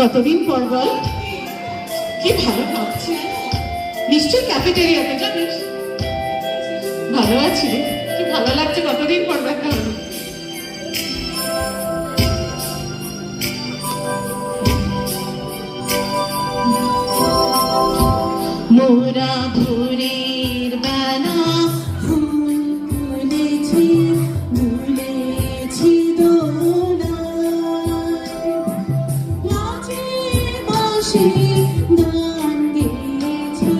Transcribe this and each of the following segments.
কতদিন পর বল? কি ভালো লাগছে। নিশ্চয় ক্যাফেটেরিয়াতে জানিস। ভালো আছি রে, কি ভালো লাগছে, কতদিন পর দেখা হলো। মোরা ভোরের বেলা ফুল তুলেছি, ভুলেছি দোলায় বাঁশি গান গেয়েছি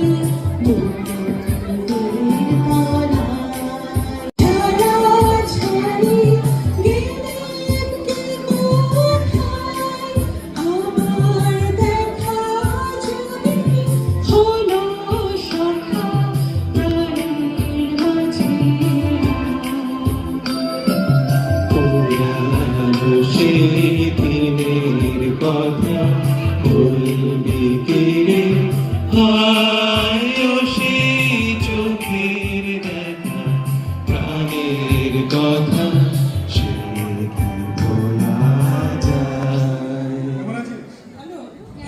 দিনের কথা বলবি রে, হায় সেই চোখের দেখা, প্রাণের কথা সে কি বলা যায়।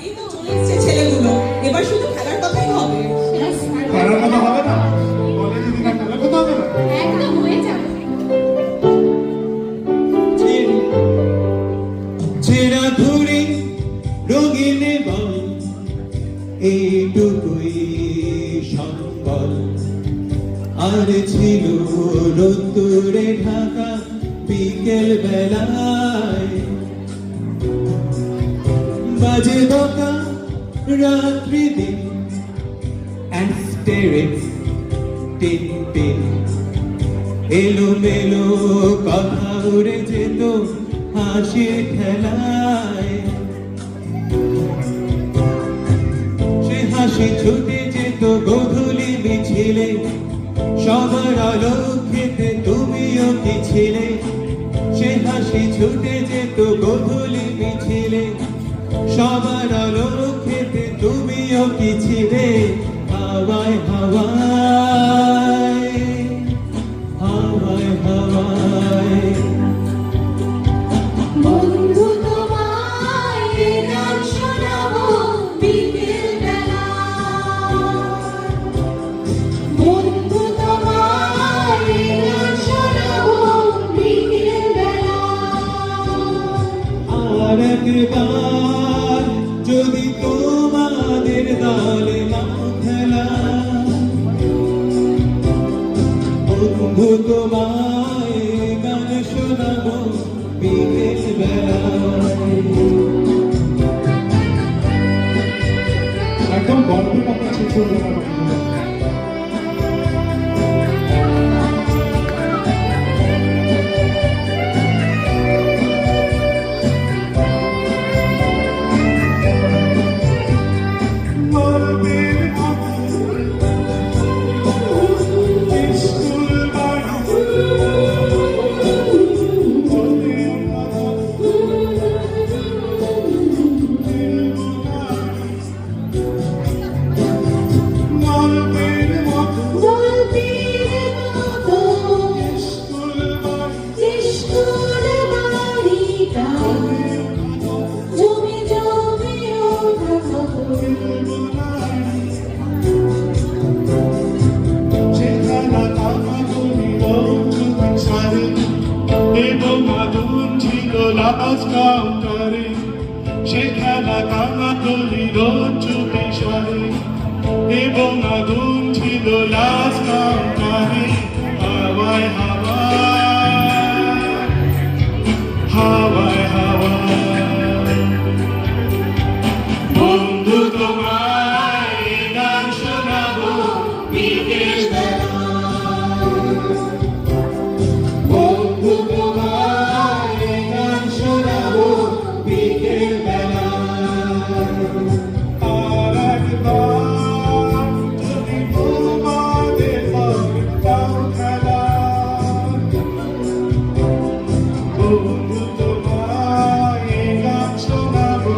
এই তো চলে এসেছে ছেলেগুলো, এবার শুধু খেলার কথাই হবে। খেলার কথা হবে না, কলেজে দিন খেলার কথা হবে না, একদম হয়ে যাবে। ছেঁড়া ধরে রঙিন বল, এইটুকুই সম্বল। আর ছিল রোদ্দুরে ঢাকা বিকেল বেলায়, বাজে বকা রাত্রি দিন, অ্যাস্টেরিক্স টিন টিন, এলো মেলো কথা উড়ে যেত হাসির খেলায়। সে হাসি ছুটে যেত গধূলি মিছিলে, সবার আলো খেতে তুমিও কি ছিলে। সে হাসি ছুটে যেত গধূলি মিছিলে, সবার আলো খেতে তুমিও কি ছিলে। হাওয়ায় হাওয়ায়, হাওয়ায় হাওয়ায়, বন্ধু তোমায় গান শোনাবো বিকেল বেলা, বন্ধু তোমায় গান শোনাবো বিকেল বেলা। আর একবার যদি তোমাদের দলে নাও খেলা, বন্ধু তোমায় গান শোনাবো বিকেল বেলায়। একদম গল্পের কথা শেষ হয়ে যাবে। সেখানা কামাতলি রোজ চুপি সরে, এবং আগুন ছিল লাশ কাউন্টারে। হাওয়ায় হাওয়ায়, হাওয়ায় হাওয়ায়, বন্ধু তোমায় গান শোনাবো বিকেল বেলা, বন্ধু তোমায় গান শোনাবো বিকেল বেলা। আর একবার যদি তোমাদের মনে পাও খেলা, বন্ধু তোমায় গান শোনাবো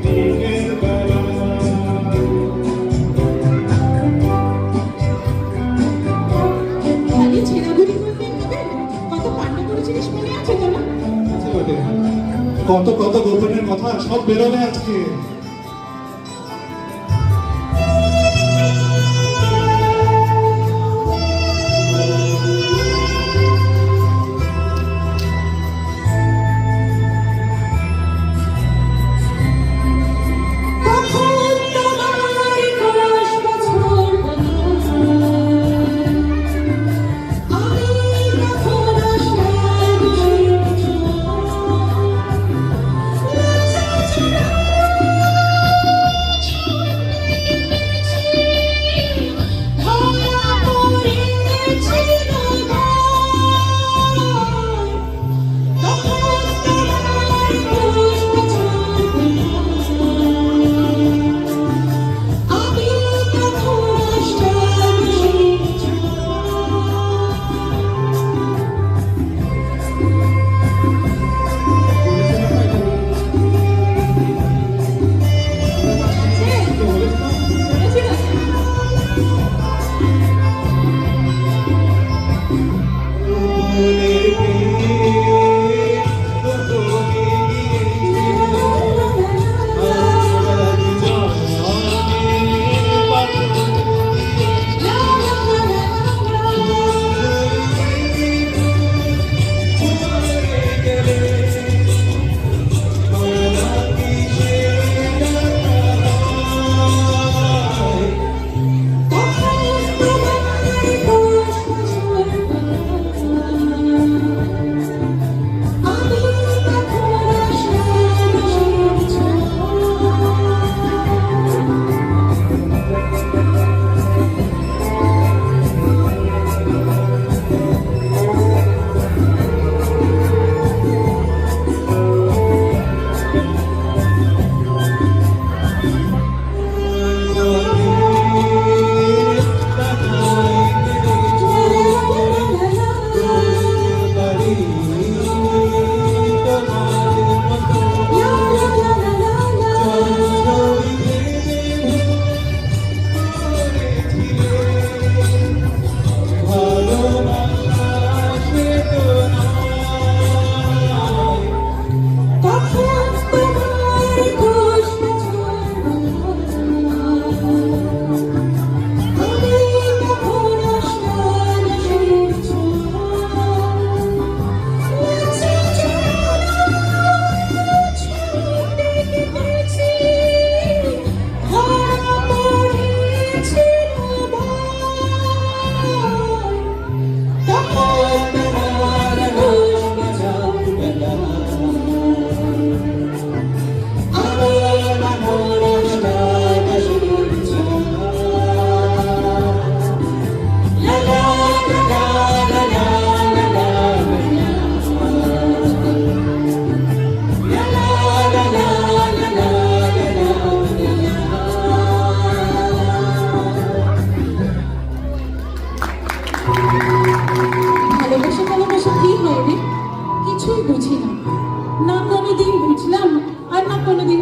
বিকেল বেলা। খালি ছেঁড়াগুড়ি করবেন তবে কত কান্না করেছিলিস মনে আছে তো না? আছে বটে। কত কত গোপনের কথা সব বেরোবে আজকে।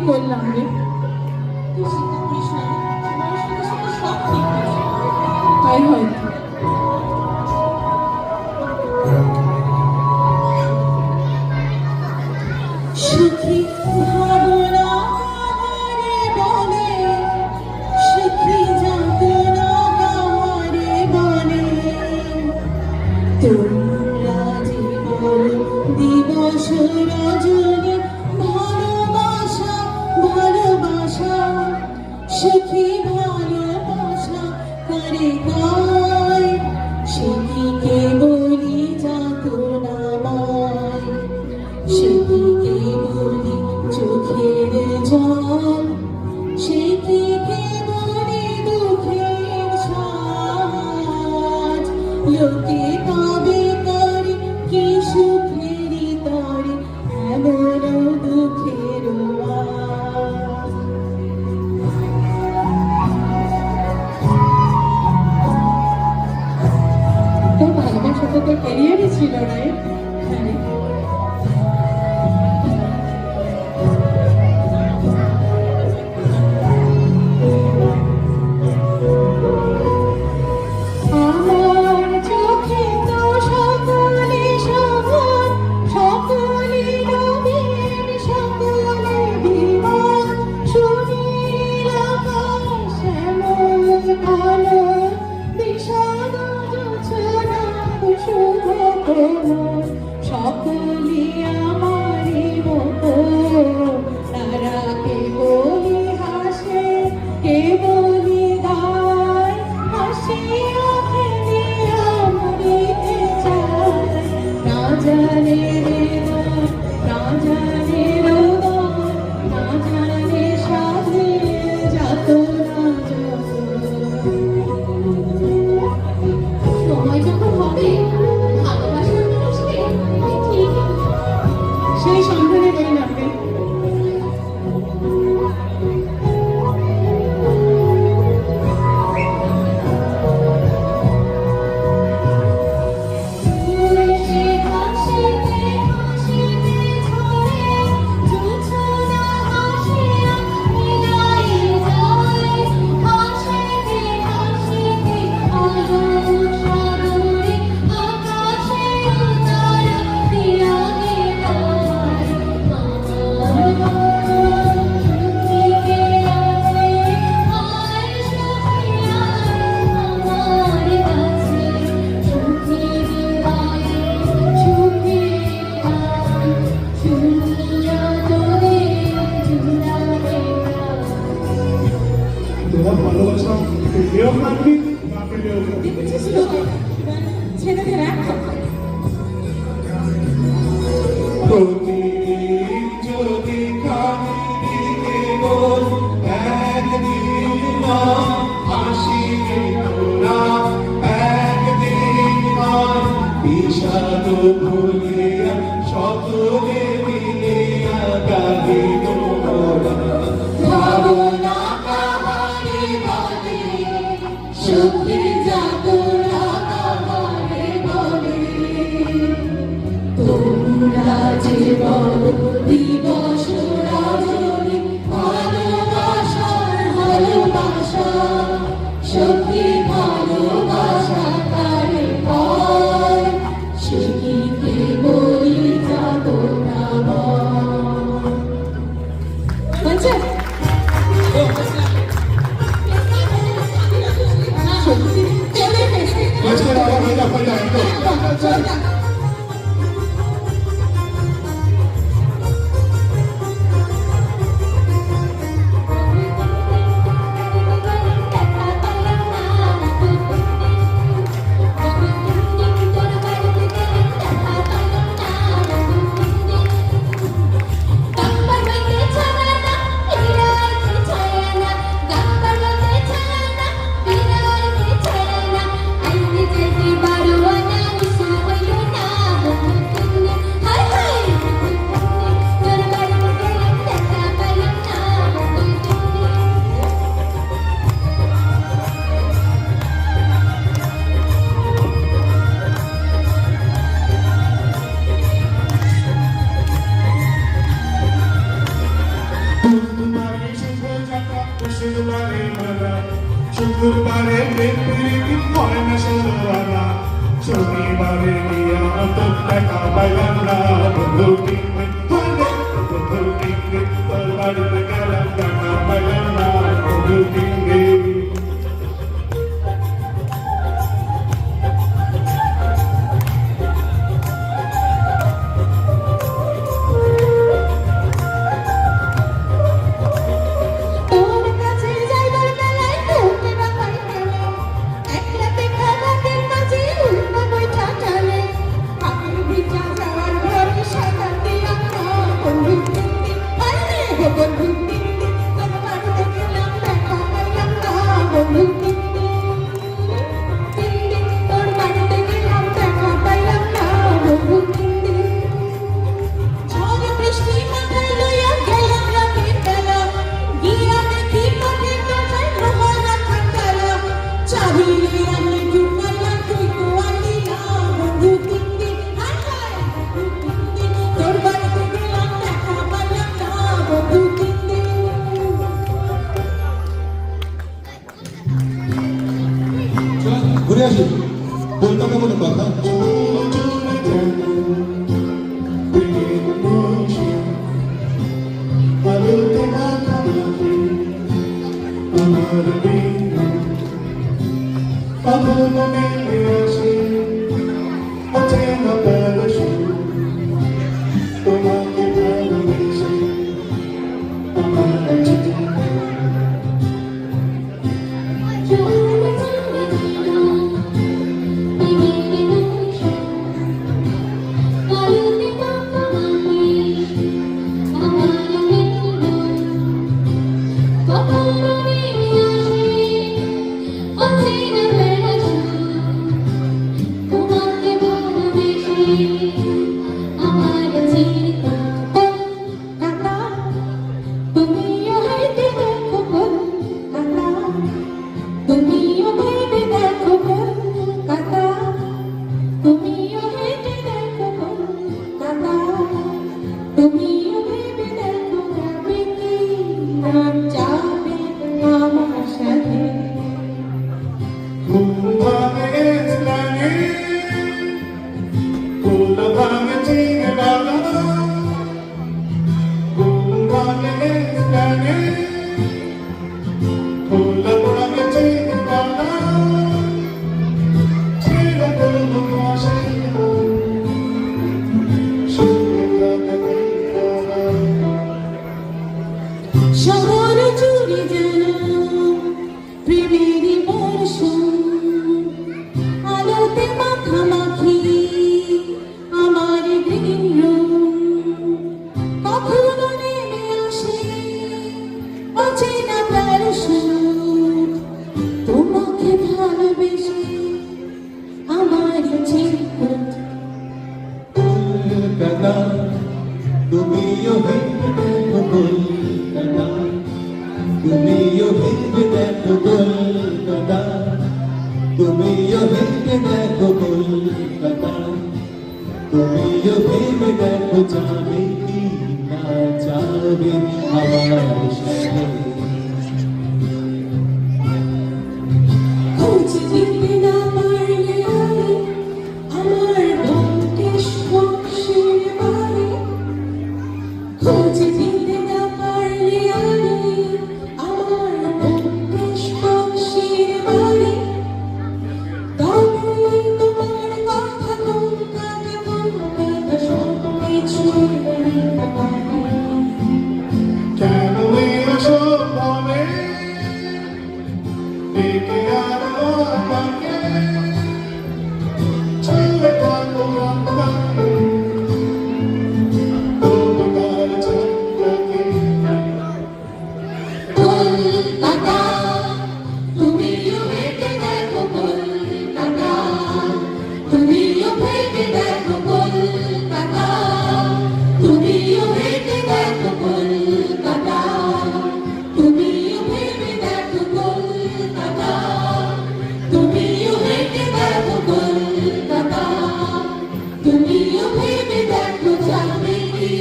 করলাম রে তুই চিন্তা করিস না সময়ের সাথে সাথে সব ঠিক হয়ে যাবে। তাই হয়তো সুখী ভাবনা হারে বলে সুখী যাতনা হারে বলে তোমরা জীবন দিবস রজনী ভালোবাসা ভালোবাসা সুখী ভালোবাসা করে গায় সুখীকে বলি যাতনাময় সুখীকে বলি চোখের জল সুখীকে বলি দুঃখের সাজ লোকে তবে করে কি সুখেরই তরে এমন দুঃখের আজ। তো ভালোবাসা তো তোর ক্যারিয়ারই ছিল না হ্যাঁ আমার চোখে তো সকলে সমান সকলে রঙের সকলি আমারই মতো তারা কে বলি হাসে কে বলি গায় হাসিয়া খেলিয়া মরিতে চায় না জানে হৃদয় না জানে হৃদয় না জানে সাধে যত না যত সময় যখন হবে ভালোবাসার মানুষকে ঠিক সেই সন্ধানে বই নামবে। সে হাসিতে হাসিতে ধরে জোছনা হাসিয়া মিলাই যায় হাসিতে হাসিতে আলো সাগরে আকাশে উতারা দিয়া গেলায় সুখীকে আছে আয় সুখিয়া আমার কাছে সুখী বিদায় সুখী শুনিয়া তোরে জুড়াবে তোমার ভালোবাসা পেলেও কাঁদবি না পেলেও কাঁদবি। দেখেছিস তো ছেলেদের এক কথা প্রতিদিন যদি কাঁদিতে বল একদিন নয় হাসিবে তোরা একদিন নয় বিষাদ ভুলিয়া সকলে মিলিয়া কাঁদিব মোরা ভাবনা কাহারে বলে সুখী যাতনা কাহারে বলে তোমরা যে বলো দিবস রজনী ভালোবাসার ভালোবাসা সখী ভালোবাসা কারে পায় সুখীকে বলি যাতনা বল আজকে আবার হয়ে যায় শুক্রবারে প্রীতি হয় না ষোলোয়ানা শনিবারে নিয়া তো টাকা পাইলাম না বন্ধু কিনবে বন্ধু কিনবে তোর বাড়িতে গেলাম টাকা পাইলাম না বন্ধু কিনবে তোর কাছে যাইবার বেলায় তোকে না পাই গেলে এক রাতে খাবারের মাঝে উল্টো বৈঠা চলে আগের ভিটা যাওয়ার ঘরে সাদা দিয়া কলকাতা তুমিও ভেবে দেখো কলকাতা তুমিও ভেবে দেখো কলকাতা তুমিও ভেবে দেখো কলকাতা তুমিও ভেবে দেখো যাবে কি না যাবে আমার সাথে খোঁজ দিতে না পারলে আমি আমার বঙ্কেশ বংশের বাড়ি খোঁজ দিতে না পারলে আমি আমার বঙ্কেশ বংশের বাড়ি তবে তোমার কথা কলকাতা কলকাতা সব কিছু বলতে পারি কেন এসব ভাবে ডেকে আরো আমাকে ছেড়ে থাকো আমাকে তোমার চন্দ্রকে কলকাতা তুমিও ভেবে দেখো কলকাতা তুমিও ভেবে দেখো কলকাতা তুমিও ভেবে দেখো কলকাতা তুমিও ভেবে দেখো কলকাতা তুমিও ভেবে দেখো কলকাতা তুমিও ভেবে দেখো যাবে কি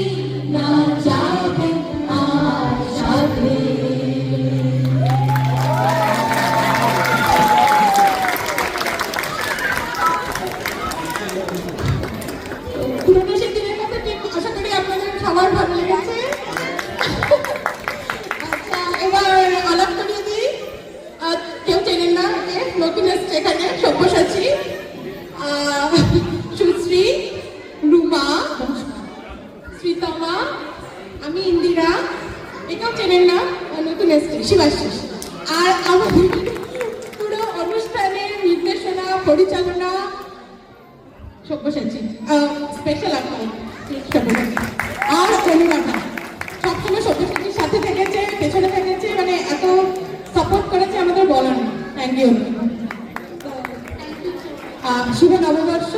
না যাবে আমার সাথে পুরোনো সেই দিনের কথা কি আশা করি আপনাদের সবার ভালো লেগেছে আচ্ছা এবার আলাপ করিয়ে দিই কেউ চেনেন না একে নতুন এসছে এখানে সব্যসাচী সুশ্রী রুমা শ্রীতমা আমি ইন্দিরা এটাও চেনেন না নতুন এসছে শিবাশিস আর আমার পুরো অনুষ্ঠানের নির্দেশনা পরিচালনা সব্যসাচী স্পেশাল আপনার সব্যসাচী আর অনুরাধা সবসময় সব্যসাচীর সাথে থেকেছে পেছনে থেকেছে মানে এত সাপোর্ট করেছে আমাদের বলার থ্যাংক ইউ শুভ নববর্ষ